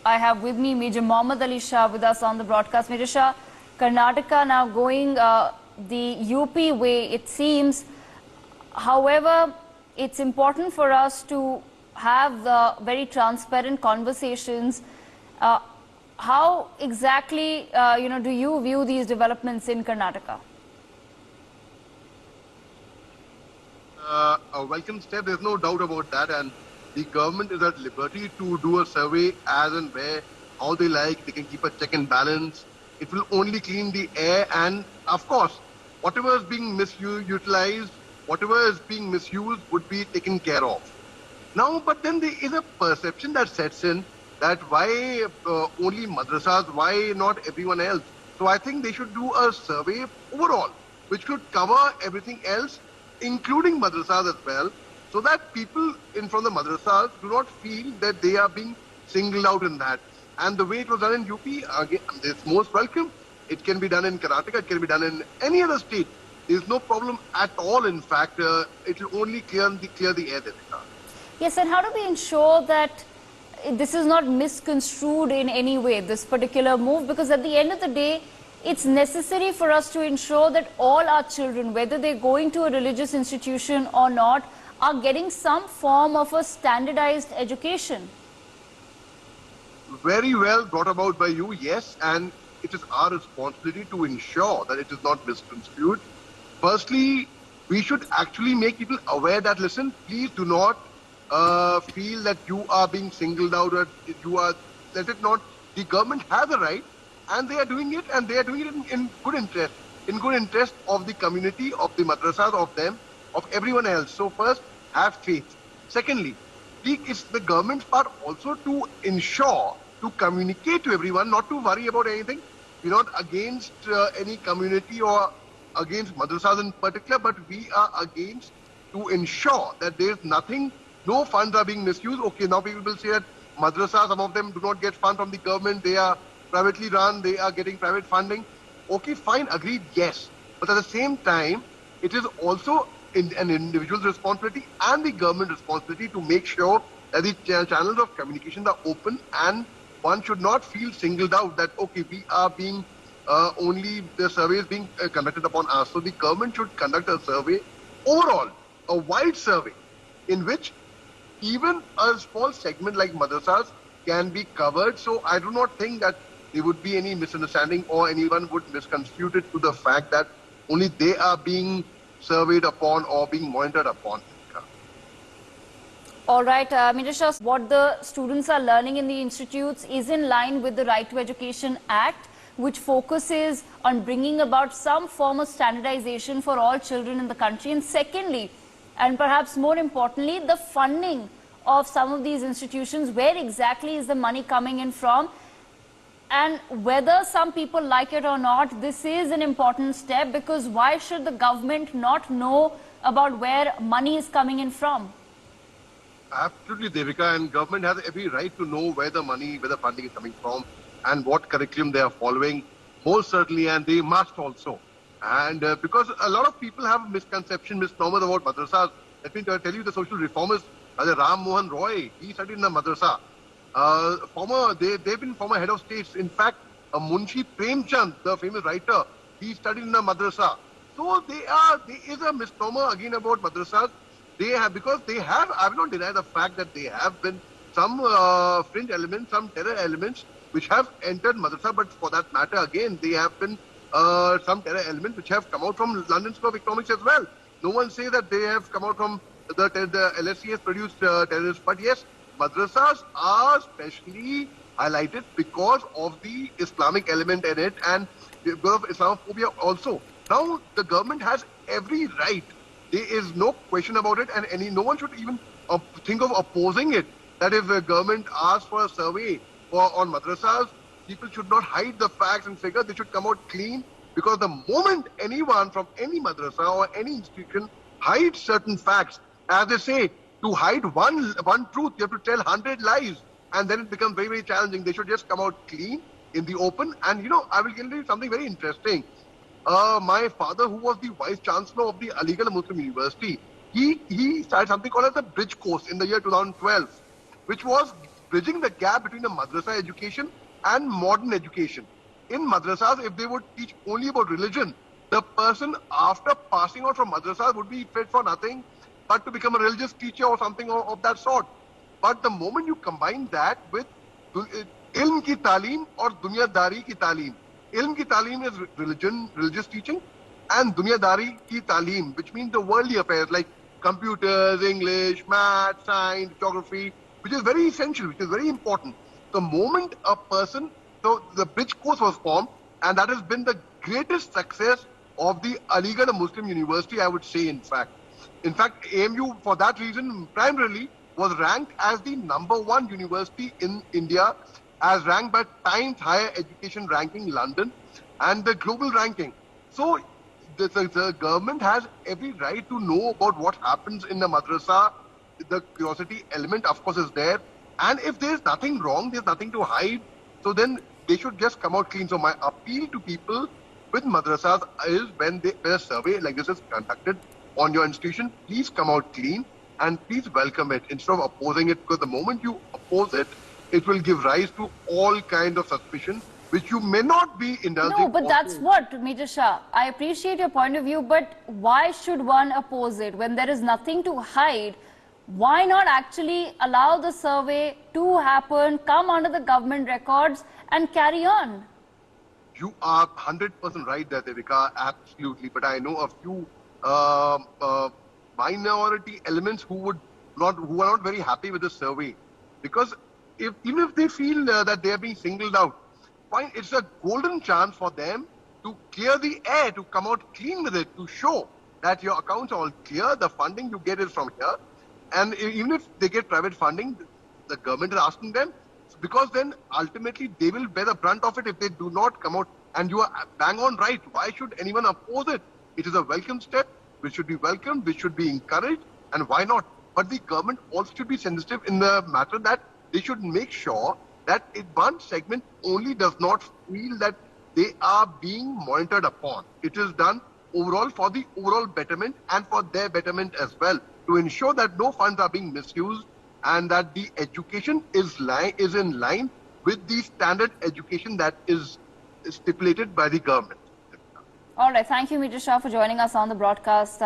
I have with me Major Mohommed Ali Shah with us on the broadcast. Major Shah, Karnataka now going the UP way, it seems. However, it's important for us to have very transparent conversations. How exactly, do you view these developments in Karnataka? A welcome step, there's no doubt about that, and the government is at liberty to do a survey as and where, how they like. They can keep a check and balance. It will only clean the air, and of course, whatever is being misutilized, whatever is being misused would be taken care of. Now, but then there is a perception that sets in that why only madrasas, why not everyone else? So I think they should do a survey overall, which could cover everything else, including madrasas as well, so that people from the madrasas do not feel that they are being singled out in that. And the way it was done in UP, again, it's most welcome. It can be done in Karnataka, it can be done in any other state. There's no problem at all. In fact, it will only clear the air. Yes, and how do we ensure that this is not misconstrued in any way, this particular move? Because at the end of the day, it's necessary for us to ensure that all our children, whether they're going to a religious institution or not, are getting some form of a standardized education. Very well brought about by you, yes, and it is our responsibility to ensure that it is not misconstrued. Firstly, we should actually make people aware that, listen, please do not feel that you are being singled out, or you are, let it not, the government has a right, and they are doing it, and they are doing it in good interest of the community, of the madrasas, of them, of everyone else. So first, have faith. Secondly, it's the government's part also to ensure, to communicate to everyone, not to worry about anything. We're not against any community or against madrasas in particular, but we are against to ensure that there's nothing, no funds are being misused. Okay, now people will say that madrasas, some of them do not get funds from the government, they are privately run, they are getting private funding. Okay, fine, agreed, yes. But at the same time, it is also an individual's responsibility and the government responsibility to make sure that the channels of communication are open, and one should not feel singled out that, okay, we are being, only the survey is being conducted upon us. So the government should conduct a survey overall, a wide survey, in which even a small segment like madrasas can be covered. So I do not think that there would be any misunderstanding or anyone would misconstrue it to the fact that only they are being surveyed upon or being monitored upon. All right, Major Shah, what the students are learning in the institutes is in line with the Right to Education Act, which focuses on bringing about some form of standardization for all children in the country. And secondly, and perhaps more importantly, the funding of some of these institutions, where exactly is the money coming in from? And whether some people like it or not, this is an important step, because why should the government not know about where money is coming in from? Absolutely, Devika, and government has every right to know where the money, where the funding is coming from and what curriculum they are following, most certainly, and they must also. And because a lot of people have misconception, misnomers about madrasas. Let me tell you, the social reformers, Ram Mohan Roy, he studied in a madrasa. They've been former head of states. In fact, Munshi Premchand, the famous writer, he studied in a madrasa. So there is a misnomer again about madrasas. They have, because they have, I will not deny the fact that they have been some fringe elements, some terror elements which have entered madrasa, but for that matter, again, they have been some terror elements which have come out from London School of Economics as well. No one says that they have come out from the LSE has produced terrorists, but yes, madrasas are specially highlighted because of the Islamic element in it and because of Islamophobia also. Now, the government has every right. There is no question about it, and no one should even think of opposing it. That if the government asks for a survey on madrasas, people should not hide the facts and figures. They should come out clean, because the moment anyone from any madrasa or any institution hides certain facts, as they say, to hide one truth, you have to tell 100 lies, and then it becomes very, very challenging. They should just come out clean in the open. And I will tell you something very interesting. My father, who was the Vice Chancellor of the Aligarh Muslim University, he started something called as the Bridge Course in the year 2012, which was bridging the gap between the madrasa education and modern education. In madrasas, if they would teach only about religion, the person after passing out from madrasa would be fit for nothing but to become a religious teacher or something of that sort. But the moment you combine that with ilm ki taaleem or dunyadari ki taaleem, ilm ki taaleem is religious teaching, and dunyadari ki taaleem, which means the worldly affairs like computers, English, math, science, geography, which is very essential, which is very important. The moment a person, so the bridge course was formed, and that has been the greatest success of the Aligarh Muslim University, I would say, in fact. In fact, AMU, for that reason, primarily, was ranked as the #1 university in India, as ranked by Times Higher Education Ranking London and the global ranking. So, the government has every right to know about what happens in the madrasa. The curiosity element, of course, is there. And if there's nothing wrong, there's nothing to hide, so then they should just come out clean. So my appeal to people with madrasas is when a survey like this is conducted on your institution, please come out clean and please welcome it instead of opposing it, because the moment you oppose it, it will give rise to all kinds of suspicion which you may not be indulging. No, but that's what, Major Shah. I appreciate your point of view, but why should one oppose it when there is nothing to hide? Why not actually allow the survey to happen, come under the government records and carry on? You are 100% right there, Devika, absolutely. But I know a few minority elements who are not very happy with the survey, because even if they feel that they are being singled out, fine, it's a golden chance for them to clear the air, to come out clean with it, to show that your accounts are all clear, the funding you get is from here. And even if they get private funding, the government is asking them, because then ultimately they will bear the brunt of it if they do not come out. And you are bang on right. Why should anyone oppose it? It is a welcome step, which should be welcomed, which should be encouraged, and why not? But the government also should be sensitive in the matter that they should make sure that one segment only does not feel that they are being monitored upon. It is done overall for the overall betterment and for their betterment as well, to ensure that no funds are being misused and that the education is in line with the standard education that is stipulated by the government. All right. Thank you, Major Shah, for joining us on the broadcast.